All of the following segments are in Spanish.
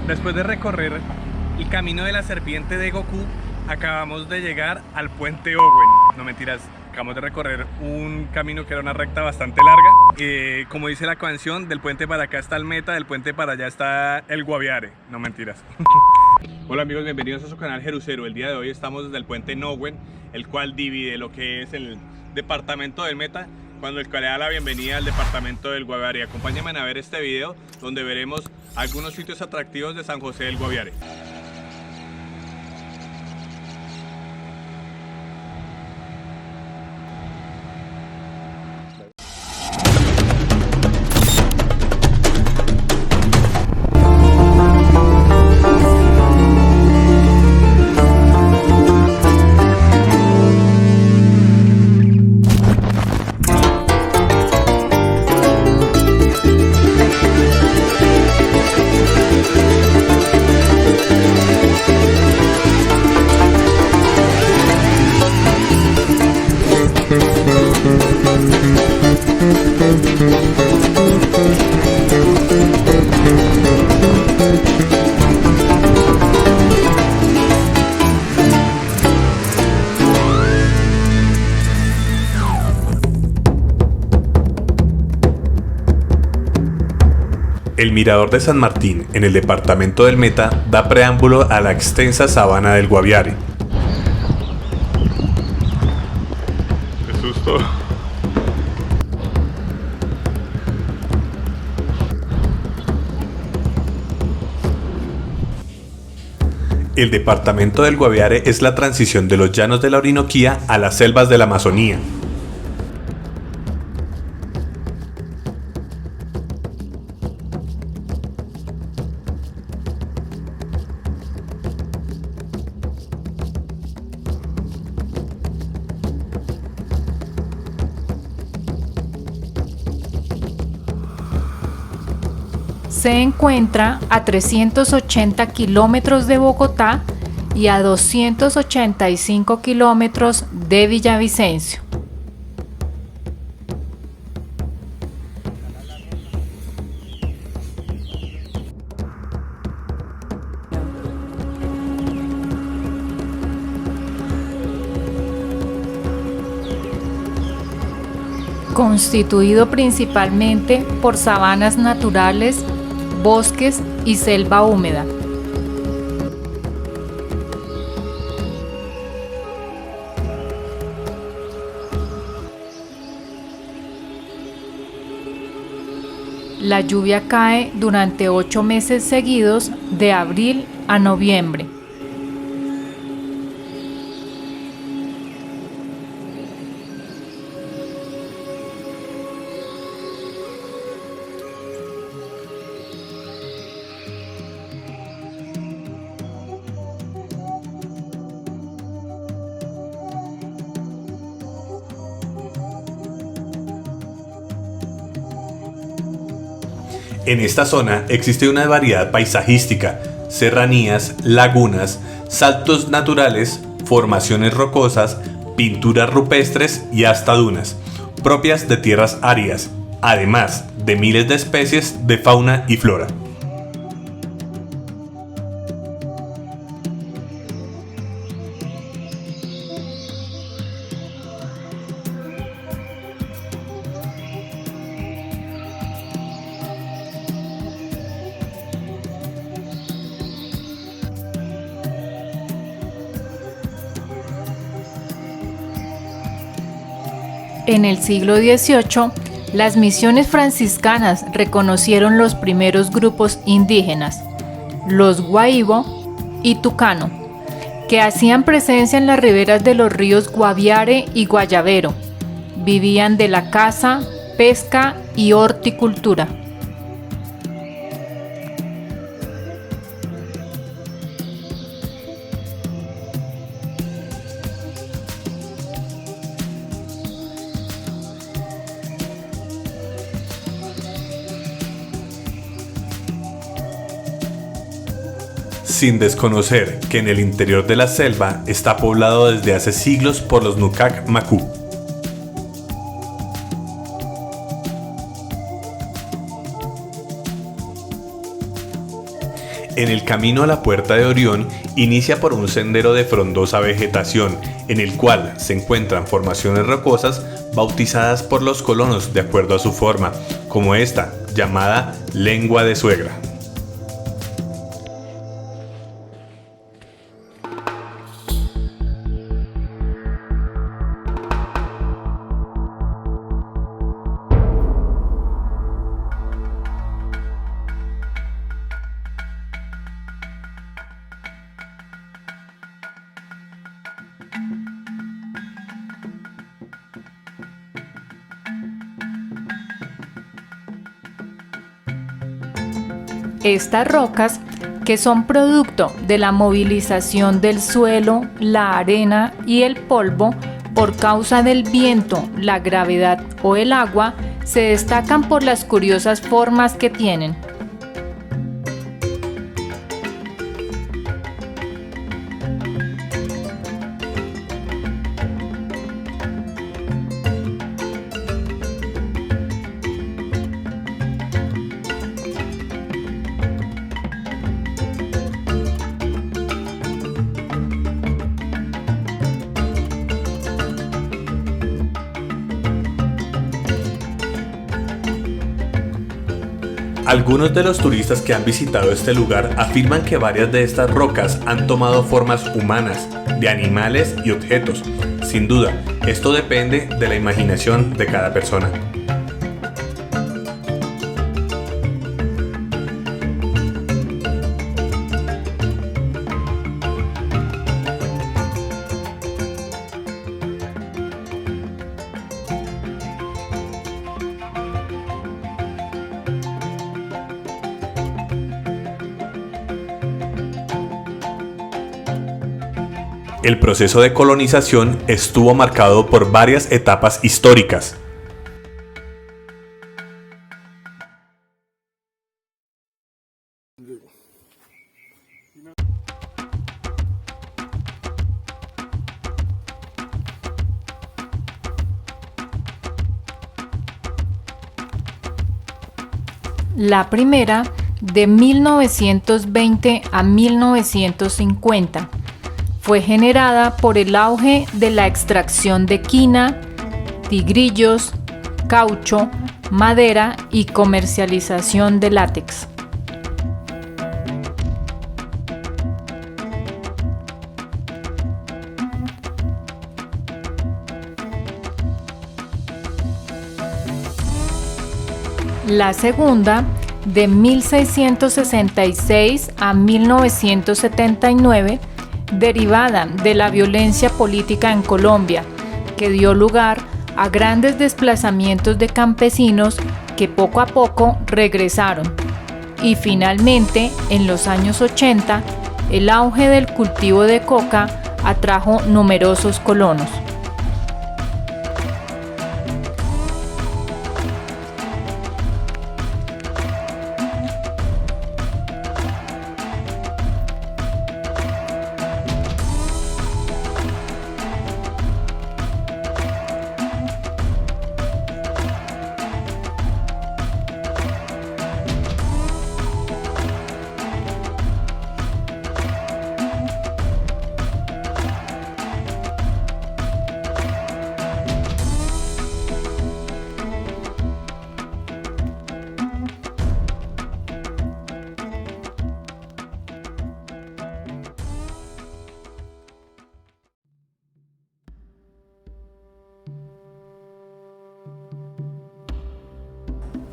Después de recorrer el camino de la serpiente de Goku, acabamos de llegar al puente Owen. No mentiras, acabamos de recorrer un camino que era una recta bastante larga. Como dice la canción, del puente para acá está el Meta, del puente para allá está el Guaviare. No mentiras. Hola amigos, bienvenidos a su canal Jerucero. El día de hoy estamos desde el puente Owen, el cual divide lo que es el departamento del Meta, cuando el cual le da la bienvenida al departamento del Guaviare. Acompáñenme a ver este video donde veremos algunos sitios atractivos de San José del Guaviare. El mirador de San Martín, en el departamento del Meta, da preámbulo a la extensa sabana del Guaviare. ¡Qué susto! El departamento del Guaviare es la transición de los llanos de la Orinoquía a las selvas de la Amazonía. Se encuentra a 380 kilómetros de Bogotá y a 285 kilómetros de Villavicencio. Constituido principalmente por sabanas naturales, bosques y selva húmeda. La lluvia cae durante 8 meses seguidos, de abril a noviembre. En esta zona existe una variedad paisajística, serranías, lagunas, saltos naturales, formaciones rocosas, pinturas rupestres y hasta dunas, propias de tierras áridas, además de miles de especies de fauna y flora. En el siglo XVIII, las misiones franciscanas reconocieron los primeros grupos indígenas, los Guahibo y Tucano, que hacían presencia en las riberas de los ríos Guaviare y Guayavero. Vivían de la caza, pesca y horticultura. Sin desconocer que en el interior de la selva está poblado desde hace siglos por los Nukak Makú. En el camino a la Puerta de Orión inicia por un sendero de frondosa vegetación, en el cual se encuentran formaciones rocosas bautizadas por los colonos de acuerdo a su forma, como esta, llamada Lengua de Suegra. Estas rocas, que son producto de la movilización del suelo, la arena y el polvo por causa del viento, la gravedad o el agua, se destacan por las curiosas formas que tienen. Algunos de los turistas que han visitado este lugar afirman que varias de estas rocas han tomado formas humanas, de animales y objetos. Sin duda, esto depende de la imaginación de cada persona. El proceso de colonización estuvo marcado por varias etapas históricas. La primera, de 1920 a 1950, fue generada por el auge de la extracción de quina, tigrillos, caucho, madera y comercialización de látex. La segunda, de 1666 a 1979, derivada de la violencia política en Colombia, que dio lugar a grandes desplazamientos de campesinos que poco a poco regresaron. Y finalmente, en los años 80, el auge del cultivo de coca atrajo numerosos colonos.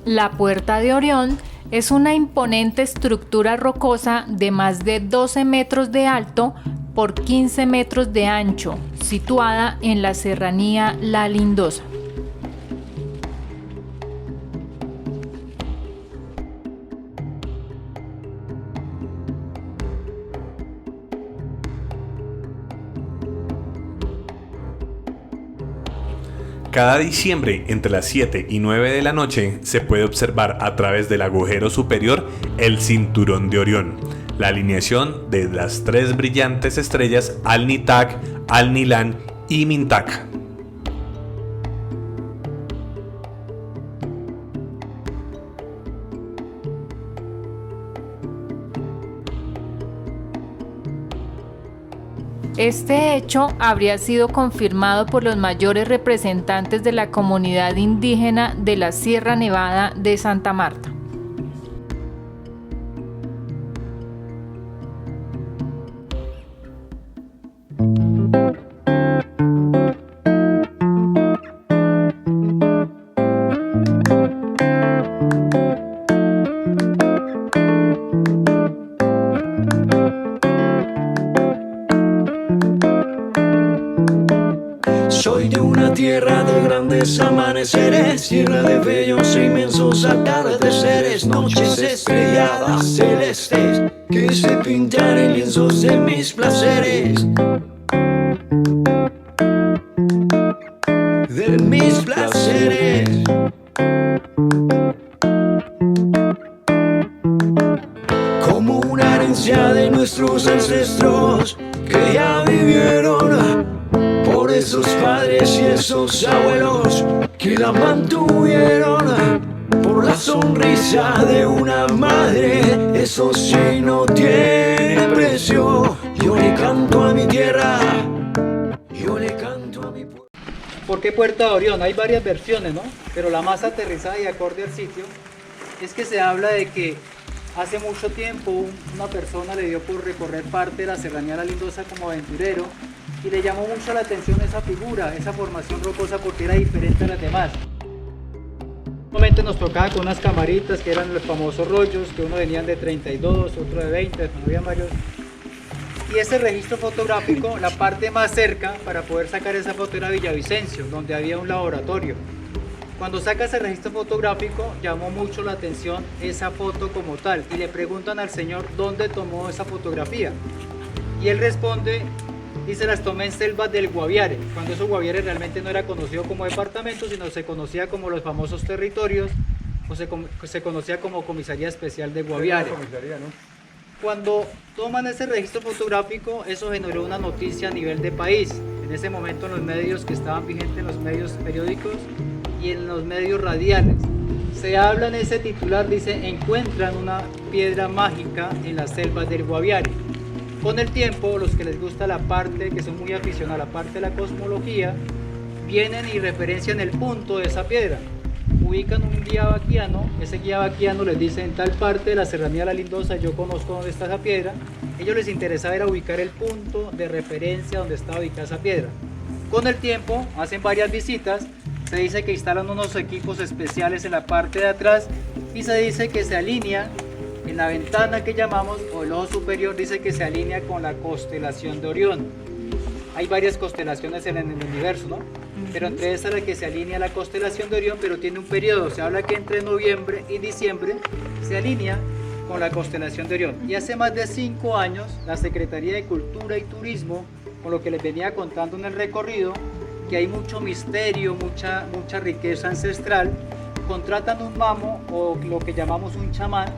La Puerta de Orión es una imponente estructura rocosa de más de 12 metros de alto por 15 metros de ancho, situada en la serranía La Lindosa. Cada diciembre, entre las 7 y 9 de la noche, se puede observar a través del agujero superior el cinturón de Orión, la alineación de las tres brillantes estrellas Al-Nitak, Al-Nilan y Mintak. Este hecho habría sido confirmado por los mayores representantes de la comunidad indígena de la Sierra Nevada de Santa Marta. Soy de una tierra de grandes amaneceres, tierra de bellos e inmensos atardeceres, noches estrelladas celestes que se pintan en lienzos de mis placeres. De mis placeres. Como una herencia de nuestros ancestros que ya vivieron, por esos padres y esos abuelos que la mantuvieron, por la sonrisa de una madre, eso sí no tiene precio. Yo le canto a mi tierra, yo le canto a mi pueblo. ¿Por qué Puerta de Orión? Hay varias versiones, ¿no? Pero la más aterrizada y acorde al sitio es que se habla de que hace mucho tiempo una persona le dio por recorrer parte de la Serranía La Lindosa como aventurero y le llamó mucho la atención esa figura, esa formación rocosa, porque era diferente a las demás. Normalmente nos tocaba con unas camaritas que eran los famosos rollos, que uno venían de 32, otro de 20, había varios. Y ese registro fotográfico, la parte más cerca para poder sacar esa foto era Villavicencio, donde había un laboratorio. Cuando saca ese registro fotográfico, llamó mucho la atención esa foto como tal y le preguntan al señor dónde tomó esa fotografía. Y él responde, dice, las tomé en Selvas del Guaviare, cuando eso Guaviare realmente no era conocido como departamento, sino se conocía como los famosos territorios, o se conocía como Comisaría Especial de Guaviare. Cuando toman ese registro fotográfico, eso generó una noticia a nivel de país. En ese momento en los medios que estaban vigentes, en los medios periódicos y en los medios radiales, se habla en ese titular, dice, encuentran una piedra mágica en las selvas del Guaviare. Con el tiempo, los que les gusta la parte, que son muy aficionados a la parte de la cosmología, vienen y referencian el punto de esa piedra. Ubican un guía vaquiano, ese guía vaquiano les dice en tal parte de la Serranía La Lindosa, yo conozco dónde está esa piedra. Ellos les interesaba era ubicar el punto de referencia donde estaba ubicada esa piedra. Con el tiempo, hacen varias visitas, se dice que instalan unos equipos especiales en la parte de atrás y se dice que se alinea en la ventana que llamamos, o el ojo superior, dice que se alinea con la constelación de Orión. Hay varias constelaciones en el universo, ¿no? Pero entre esas la que se alinea la constelación de Orión, pero tiene un periodo. Se habla que entre noviembre y diciembre se alinea con la constelación de Orión. Y hace más de 5 años, la Secretaría de Cultura y Turismo, con lo que les venía contando en el recorrido, que hay mucho misterio, mucha riqueza ancestral, contratan un mamo, o lo que llamamos un chamán,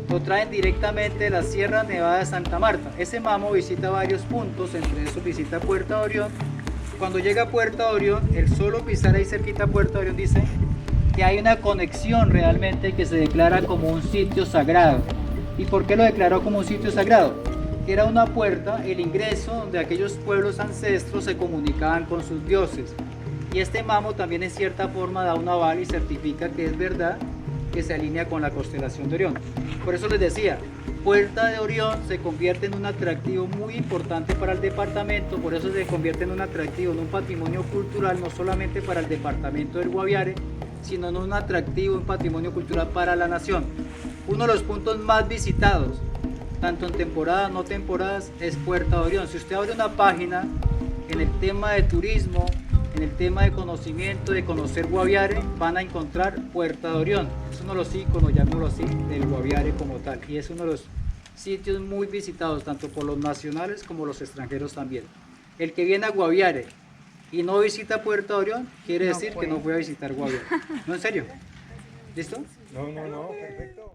lo traen directamente de la Sierra Nevada de Santa Marta. Ese mamo visita varios puntos, entre esos visita Puerta de Orión. Cuando llega a Puerta de Orión, el solo pisar ahí cerquita a Puerta de Orión dice que hay una conexión realmente que se declara como un sitio sagrado. ¿Y por qué lo declaró como un sitio sagrado? Que era una puerta, el ingreso donde aquellos pueblos ancestros se comunicaban con sus dioses. Y este mamo también en cierta forma da un aval y certifica que es verdad que se alinea con la constelación de Orión. Por eso les decía, Puerta de Orión se convierte en un atractivo muy importante para el departamento, por eso se convierte en un atractivo, en un patrimonio cultural, no solamente para el departamento del Guaviare, sino en un atractivo, un patrimonio cultural para la nación. Uno de los puntos más visitados, tanto en temporadas, no temporadas, es Puerta de Orión. Si usted abre una página en el tema de turismo, en el tema de conocimiento, de conocer Guaviare, van a encontrar Puerta de Orión. Es uno de los íconos, llamémoslo así, del Guaviare como tal. Y es uno de los sitios muy visitados, tanto por los nacionales como los extranjeros también. El que viene a Guaviare y no visita Puerta de Orión, quiere decir que no fue a visitar Guaviare. ¿No, en serio? ¿Listo? No, perfecto.